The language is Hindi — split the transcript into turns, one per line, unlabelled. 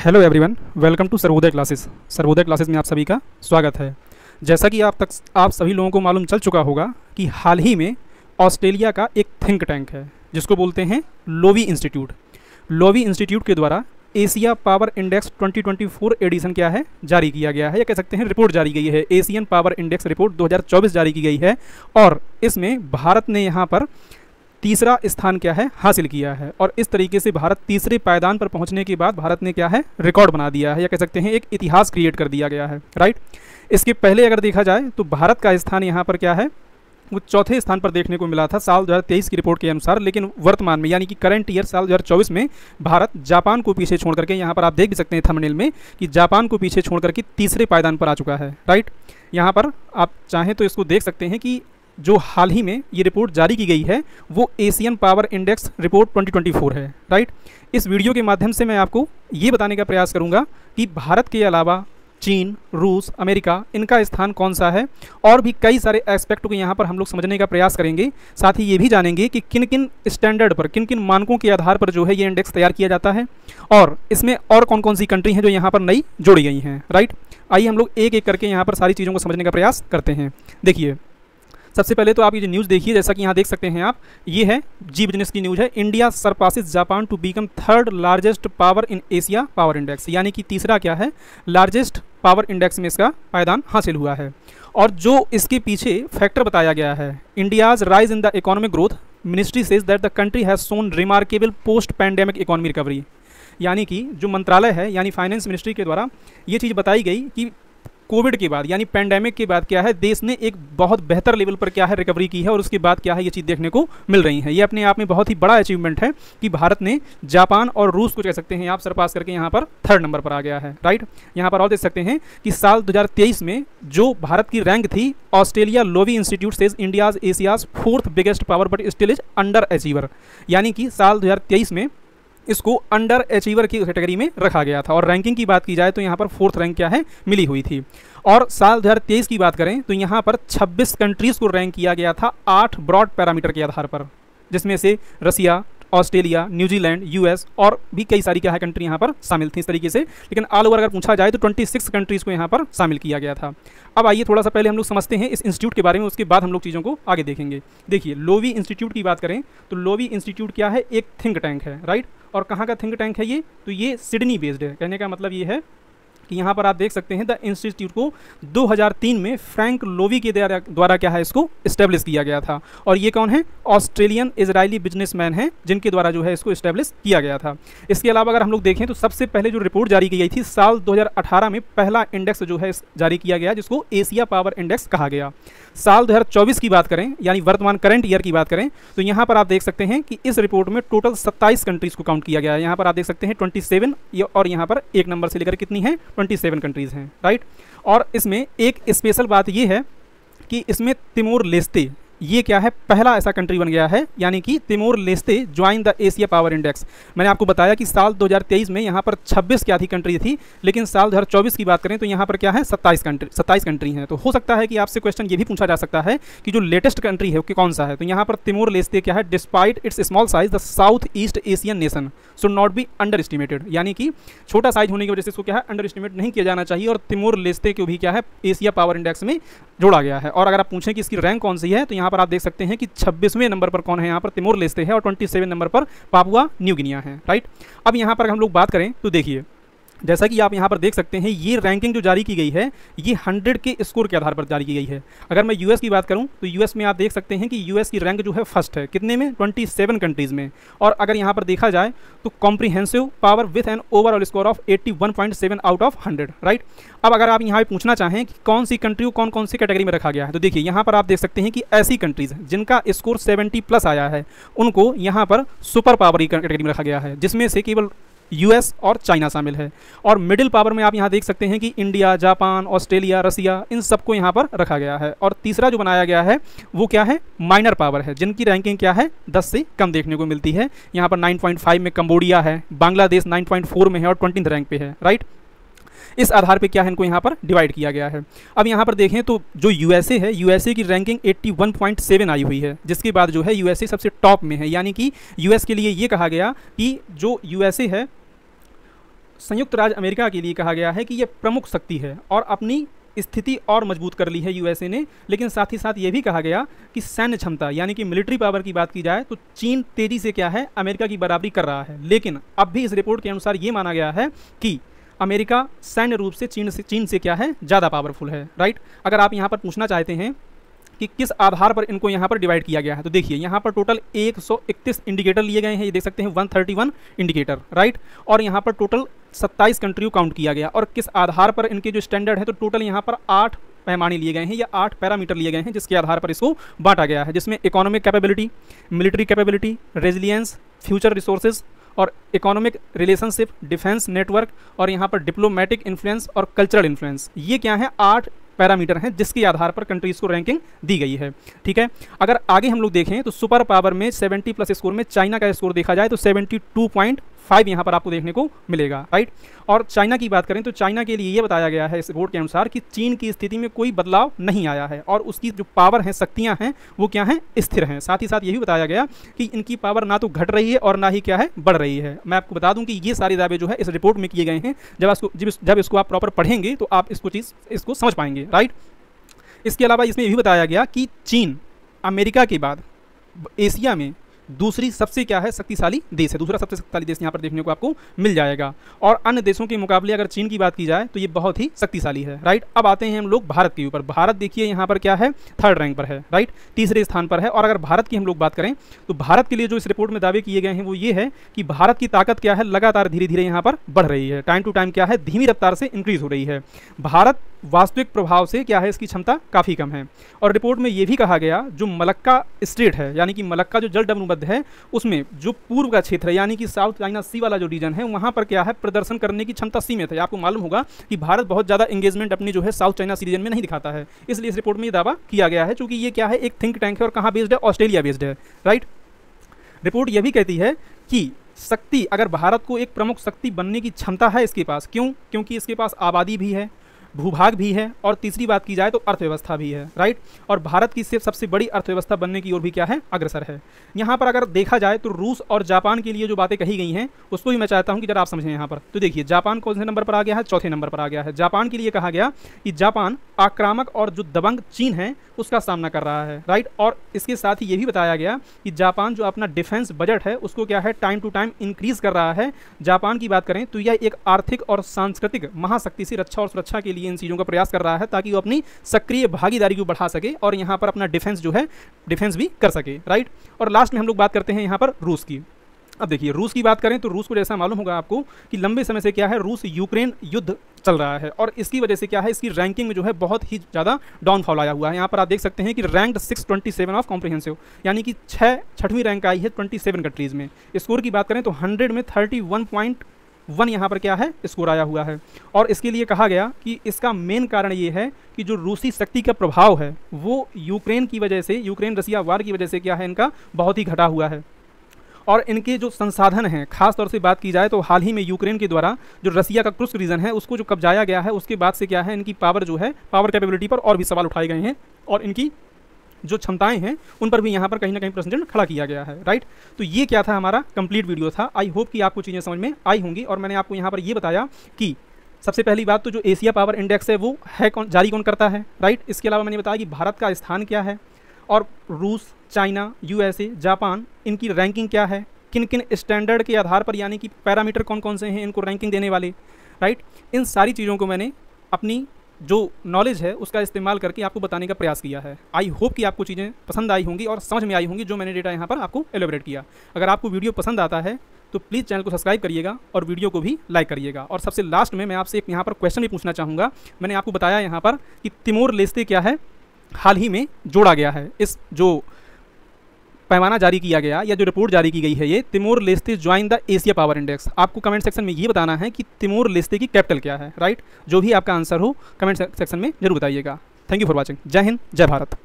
Hello everyone, welcome to Sarvodaya classes. Sarvodaya classes में आप सभी का स्वागत है। जैसा कि आप सभी लोगों को मालूम चल चुका होगा कि हाल ही में ऑस्ट्रेलिया का एक थिंक टैंक है जिसको बोलते हैं लोवी इंस्टीट्यूट। लोवी इंस्टीट्यूट के द्वारा एशिया पावर इंडेक्स 2024 एडिशन क्या है जारी किया गया है, या कह सकते हैं रिपोर्ट जारी की है। एशियन पावर इंडेक्स रिपोर्ट 2024 जारी की गई है और इसमें भारत ने यहाँ पर तीसरा स्थान क्या है हासिल किया है। और इस तरीके से भारत तीसरे पायदान पर पहुंचने के बाद भारत ने क्या है रिकॉर्ड बना दिया है, या कह सकते हैं एक इतिहास क्रिएट कर दिया गया है। राइट, इसके पहले अगर देखा जाए तो भारत का स्थान यहाँ पर क्या है वो चौथे स्थान पर देखने को मिला था साल 2023 की रिपोर्ट के अनुसार। लेकिन वर्तमान में यानी कि करंट ईयर साल 2024 में भारत जापान को पीछे छोड़ करके, यहाँ पर आप देख भी सकते हैं थंबनेल में कि जापान को पीछे छोड़ करके तीसरे पायदान पर आ चुका है। राइट, यहाँ पर आप चाहें तो इसको देख सकते हैं कि जो हाल ही में ये रिपोर्ट जारी की गई है वो एशियन पावर इंडेक्स रिपोर्ट 2024 है। राइट, इस वीडियो के माध्यम से मैं आपको ये बताने का प्रयास करूँगा कि भारत के अलावा चीन, रूस, अमेरिका, इनका स्थान कौन सा है, और भी कई सारे एस्पेक्ट को यहाँ पर हम लोग समझने का प्रयास करेंगे। साथ ही ये भी जानेंगे कि किन किन स्टैंडर्ड पर, किन किन मानकों के आधार पर जो है ये इंडेक्स तैयार किया जाता है, और इसमें और कौन कौन सी कंट्री हैं जो यहाँ पर नई जोड़ी गई हैं। राइट, आइए हम लोग एक एक करके यहाँ पर सारी चीज़ों को समझने का प्रयास करते हैं। देखिए, सबसे पहले तो आप ये जो न्यूज़ देखिए, जैसा कि यहाँ देख सकते हैं आप, ये है जी बिजनेस की न्यूज़ है। India surpasses Japan to become third largest power in Asia power index, यानी कि तीसरा क्या है लार्जेस्ट पावर इंडेक्स में इसका पायदान हासिल हुआ है। और जो इसके पीछे फैक्टर बताया गया है, India's rise in the economic growth, ministry says that the country has shown remarkable post pandemic economy recovery. यानी कि जो मंत्रालय है यानी फाइनेंस मिनिस्ट्री के द्वारा ये चीज़ बताई गई कि कोविड के बाद यानी पैंडेमिक के बाद क्या है देश ने एक बहुत बेहतर लेवल पर क्या है रिकवरी की है, और उसके बाद क्या है ये चीज़ देखने को मिल रही है। ये अपने आप में बहुत ही बड़ा अचीवमेंट है कि भारत ने जापान और रूस को कह सकते हैं आप सरपास करके यहाँ पर थर्ड नंबर पर आ गया है। राइट, यहाँ पर और देख सकते हैं कि साल 2023 में जो भारत की रैंक थी, Australia Loewi institute says India's Asia's fourth biggest power but still is under achiever. यानी कि साल 2023 में इसको अंडर अचीवर की कैटेगरी में रखा गया था, और रैंकिंग की बात की जाए तो यहाँ पर फोर्थ रैंक क्या है मिली हुई थी। और साल 2023 की बात करें तो यहाँ पर 26 कंट्रीज़ को रैंक किया गया था 8 ब्रॉड पैरामीटर के आधार पर, जिसमें से रसिया, ऑस्ट्रेलिया, न्यूजीलैंड, यूएस और भी कई सारी क्या है कंट्री यहाँ पर शामिल थी इस तरीके से। लेकिन ऑल ओवर अगर पूछा जाए तो 26 कंट्रीज़ को यहाँ पर शामिल किया गया था। अब आइए थोड़ा सा पहले हम लोग समझते हैं इस इंस्टीट्यूट के बारे में, उसके बाद हम लोग चीज़ों को आगे देखेंगे। देखिए, लोवी इंस्टीट्यूट की बात करें तो लोवी इंस्टीट्यूट क्या है, एक थिंक टैंक है। राइट, और कहाँ का थिंक टैंक है ये, तो ये सिडनी बेस्ड है। कहने का मतलब ये है कि यहाँ पर आप देख सकते हैं द इंस्टीट्यूट को 2003 में फ्रैंक लोवी के द्वारा क्या है इसको इस्टेब्लिश किया गया था। और ये कौन है, ऑस्ट्रेलियन इजरायली बिजनेसमैन हैं जिनके द्वारा जो है इसको इस्टेब्लिश किया गया था। इसके अलावा अगर हम लोग देखें तो सबसे पहले जो रिपोर्ट जारी की गई थी साल 2018 में पहला इंडेक्स जो है जारी किया गया जिसको एशिया पावर इंडेक्स कहा गया। साल 2024 की बात करें यानी वर्तमान करंट ईयर की बात करें तो यहाँ पर आप देख सकते हैं कि इस रिपोर्ट में टोटल 27 कंट्रीज़ को काउंट किया गया है। यहाँ पर आप देख सकते हैं 27, और यहाँ पर एक नंबर से लेकर कितनी है 27 कंट्रीज़ हैं। राइट, और इसमें एक स्पेशल बात ये है कि इसमें तिमोर लेस्ते ये क्या है पहला ऐसा कंट्री बन गया है, यानी कि Timor Leste join the Asia power index. मैंने आपको बताया कि साल 2023 में यहाँ पर 26 क्या थी कंट्री थी, लेकिन साल 2024 की बात करें तो यहाँ पर क्या है 27 कंट्री हैं। तो हो सकता है कि आपसे क्वेश्चन ये भी पूछा जा सकता है कि जो लेटेस्ट कंट्री है वो कौन सा है। तो यहाँ पर तिमोर लेस्ते क्या है, despite it's small size the south east Asian nation should not be under estimated. यानी कि छोटा साइज होने की वजह से इसको क्या है अंडर एस्टिमेट नहीं किया जाना चाहिए, और तिमोर लेस्ते को भी क्या है एशिया पावर इंडेक्स में जोड़ा गया है। और अगर आप पूछें कि इसकी रैंक कौन सी है तो यहाँ पर आप देख सकते हैं कि 26वें नंबर पर कौन है, यहाँ पर तिमोर लेस्ते है, और 27 नंबर पर पापुआ न्यू गिनिया है। राइट, अब यहाँ पर हम लोग बात करें तो देखिए, जैसा कि आप यहाँ पर देख सकते हैं ये रैंकिंग जो जारी की गई है ये 100 के स्कोर के आधार पर जारी की गई है। अगर मैं यूएस की बात करूँ तो यूएस में आप देख सकते हैं कि यूएस की रैंक जो है फर्स्ट है, कितने में 27 कंट्रीज़ में। और अगर यहाँ पर देखा जाए तो comprehensive power with an overall score of 81.7 out of 100। Right, अब अगर आप यहाँ पर पूछना चाहें कि कौन सी कंट्री को कौन सी कैटेगरी में रखा गया है तो देखिए यहाँ पर आप देख सकते हैं कि ऐसी कंट्रीज़ जिनका स्कोर 70+ आया है उनको यहाँ पर सुपर पावर की कैटेगरी में रखा गया है, जिसमें से केवल यूएस और चाइना शामिल है। और मिडिल पावर में आप यहाँ देख सकते हैं कि इंडिया, जापान, ऑस्ट्रेलिया, रसिया, इन सबको यहाँ पर रखा गया है। और तीसरा जो बनाया गया है वो क्या है, माइनर पावर है, जिनकी रैंकिंग क्या है 10 से कम देखने को मिलती है। यहाँ पर 9.5 में कंबोडिया है, बांग्लादेश 9.4 में है और 20th रैंक पे है। राइट, इस आधार पे क्या है इनको यहाँ पर डिवाइड किया गया है। अब यहाँ पर देखें तो जो यूएसए है, यूएसए की रैंकिंग 81.7 आई हुई है, जिसके बाद जो है यूएसए सबसे टॉप में है। यानी कि यूएस के लिए ये कहा गया कि जो यूएसए है संयुक्त राज्य अमेरिका के लिए कहा गया है कि ये प्रमुख शक्ति है और अपनी स्थिति और मजबूत कर ली है यूएसए ने। लेकिन साथ ही साथ ये भी कहा गया कि सैन्य क्षमता यानी कि मिलिट्री पावर की बात की जाए तो चीन तेजी से क्या है, अमेरिका की बराबरी कर रहा है। लेकिन अब भी इस रिपोर्ट के अनुसार ये माना गया है कि अमेरिका सैन्य रूप से चीन से क्या है, ज़्यादा पावरफुल है। राइट। अगर आप यहाँ पर पूछना चाहते हैं कि किस आधार पर इनको यहाँ पर डिवाइड किया गया है, तो देखिए यहाँ पर टोटल 131 इंडिकेटर लिए गए हैं, ये देख सकते हैं 131 इंडिकेटर। राइट। और यहाँ पर टोटल 27 कंट्री को काउंट किया गया और किस आधार पर इनके जो स्टैंडर्ड है, तो टोटल यहाँ पर 8 पैमाने लिए गए हैं या 8 पैरामीटर लिए गए हैं, जिसके आधार पर इसको बांटा गया है, जिसमें economic capability, military capability, resilience, future resources और इकोनॉमिक रिलेशनशिप, डिफेंस नेटवर्क और यहाँ पर डिप्लोमेटिक इन्फ्लुएंस और कल्चरल इन्फ्लुएंस, ये क्या है, 8 पैरामीटर हैं जिसके आधार पर कंट्रीज को रैंकिंग दी गई है। ठीक है। अगर आगे हम लोग देखें तो सुपर पावर में 70 प्लस स्कोर में चाइना का स्कोर देखा जाए तो 72.5 यहाँ पर आपको देखने को मिलेगा। राइट। और चाइना की बात करें तो चाइना के लिए ये बताया गया है इस रिपोर्ट के अनुसार कि चीन की स्थिति में कोई बदलाव नहीं आया है और उसकी जो पावर हैं, शक्तियाँ हैं, वो क्या हैं, स्थिर हैं। साथ ही साथ ये भी बताया गया कि इनकी पावर ना तो घट रही है और ना ही क्या है, बढ़ रही है। मैं आपको बता दूं कि ये सारे दावे जो है इस रिपोर्ट में किए गए हैं। जब इसको आप प्रॉपर पढ़ेंगे तो आप इसको समझ पाएंगे। राइट। इसके अलावा इसमें ये भी बताया गया कि चीन अमेरिका के बाद एशिया में दूसरी सबसे क्या है, शक्तिशाली देश है। दूसरा सबसे शक्तिशाली देश यहाँ पर देखने को आपको मिल जाएगा और अन्य देशों के मुकाबले अगर चीन की बात की जाए तो ये बहुत ही शक्तिशाली है। राइट। अब आते हैं हम लोग भारत के ऊपर। भारत देखिए यहाँ पर क्या है, 3rd रैंक पर है। राइट। तीसरे स्थान पर है। और अगर भारत की हम लोग बात करें तो भारत के लिए जो इस रिपोर्ट में दावे किए गए हैं वो ये है कि भारत की ताकत क्या है, लगातार धीरे धीरे यहाँ पर बढ़ रही है। टाइम टू टाइम क्या है, धीमी रफ्तार से इंक्रीज हो रही है। भारत वास्तविक प्रभाव से क्या है, इसकी क्षमता काफ़ी कम है। और रिपोर्ट में ये भी कहा गया जो मलक्का स्टेट है यानी कि मलक्का जो जल डमरूबंध है उसमें जो पूर्व का क्षेत्र है यानी कि साउथ चाइना सी वाला जो रीजन है वहाँ पर क्या है, प्रदर्शन करने की क्षमता सीमित है। आपको मालूम होगा कि भारत बहुत ज़्यादा एंगेजमेंट अपनी जो है साउथ चाइना सी रीजन में नहीं दिखाता है, इसलिए इस रिपोर्ट में ये दावा किया गया है। चूँकि ये क्या है, एक थिंक टैंक है और कहाँ बेस्ड है, ऑस्ट्रेलिया बेस्ड है। राइट। रिपोर्ट यह भी कहती है कि शक्ति, अगर भारत को एक प्रमुख शक्ति बनने की क्षमता है इसके पास, क्यों, क्योंकि इसके पास आबादी भी है, भूभाग भी है और तीसरी बात की जाए तो अर्थव्यवस्था भी है। राइट। और भारत की सिर्फ सबसे बड़ी अर्थव्यवस्था बनने की ओर भी क्या है, अग्रसर है। यहाँ पर अगर देखा जाए तो रूस और जापान के लिए जो बातें कही गई हैं उसको भी मैं चाहता हूँ कि जरा आप समझें। यहाँ पर तो देखिए जापान कौन से नंबर पर आ गया है, 4थे नंबर पर आ गया है। जापान के लिए कहा गया कि जापान आक्रामक और जो दबंग चीन है उसका सामना कर रहा है। राइट। और इसके साथ ही ये भी बताया गया कि जापान जो अपना डिफेंस बजट है उसको क्या है, टाइम टू टाइम इंक्रीज कर रहा है। जापान की बात करें तो यह एक आर्थिक और सांस्कृतिक महाशक्ति से रक्षा और सुरक्षा के लिए इन चीज़ों का प्रयास कर रहा है ताकि वो अपनी सक्रिय भागीदारी को बढ़ा सके और यहाँ पर अपना डिफेंस जो है डिफेंस भी कर सके। राइट। और लास्ट में हम लोग बात करते हैं यहाँ पर रूस की। अब देखिए रूस की बात करें तो रूस को जैसा मालूम होगा आपको कि लंबे समय से क्या है, रूस यूक्रेन युद्ध चल रहा है और इसकी वजह से क्या है, इसकी रैंकिंग में जो है बहुत ही ज़्यादा डाउनफॉल आया हुआ है। यहाँ पर आप देख सकते हैं कि रैंक्ड 627 ऑफ कॉम्प्रिहेंसिव यानी कि 6वीं रैंक आई है 27 कंट्रीज़ में। स्कोर की बात करें तो 100 में 31.1 यहाँ पर क्या है, स्कोर आया हुआ है। और इसके लिए कहा गया कि इसका मेन कारण ये है कि जो रूसी शक्ति का प्रभाव है वो यूक्रेन की वजह से, यूक्रेन रसिया वार की वजह से क्या है, इनका बहुत ही घटा हुआ है। और इनके जो संसाधन हैं, खास तौर से बात की जाए तो हाल ही में यूक्रेन के द्वारा जो रसिया का क्रुस्क रीजन है उसको जो कब्जाया गया है उसके बाद से क्या है, इनकी पावर जो है, पावर कैपेबिलिटी पर और भी सवाल उठाए गए हैं और इनकी जो क्षमताएं हैं उन पर भी यहाँ पर कहीं ना कहीं प्रश्न खड़ा किया गया है। राइट। तो ये क्या था, हमारा कंप्लीट वीडियो था। आई होप कि आपको चीज़ें समझ में आई होंगी और मैंने आपको यहाँ पर ये बताया कि सबसे पहली बात तो जो एशिया पावर इंडेक्स है वो है जारी कौन करता है। राइट। इसके अलावा मैंने बताया कि भारत का स्थान क्या है और रूस, चाइना, यूएसए, जापान, इनकी रैंकिंग क्या है, किन किन स्टैंडर्ड के आधार पर यानी कि पैरामीटर कौन कौन से हैं इनको रैंकिंग देने वाले। राइट। इन सारी चीज़ों को मैंने अपनी जो नॉलेज है उसका इस्तेमाल करके आपको बताने का प्रयास किया है। आई होप कि आपको चीज़ें पसंद आई होंगी और समझ में आई होंगी जो मैंने डेटा यहाँ पर आपको एलोबरेट किया। अगर आपको वीडियो पसंद आता है तो प्लीज़ चैनल को सब्सक्राइब करिएगा और वीडियो को भी लाइक करिएगा। और सबसे लास्ट में मैं आपसे एक यहाँ पर क्वेश्चन भी पूछना चाहूँगा। मैंने आपको बताया यहाँ पर कि तिमोर लेस्ते क्या है, हाल ही में जोड़ा गया है। इस जो पैमाना जारी किया गया या जो रिपोर्ट जारी की गई है, ये Timor Leste join the Asia power index. आपको कमेंट सेक्शन में ये बताना है कि तिमोर लेस्ते की कैपिटल क्या है। राइट। जो भी आपका आंसर हो कमेंट सेक्शन में जरूर बताइएगा। Thank you for watching. जय हिंद, जय भारत।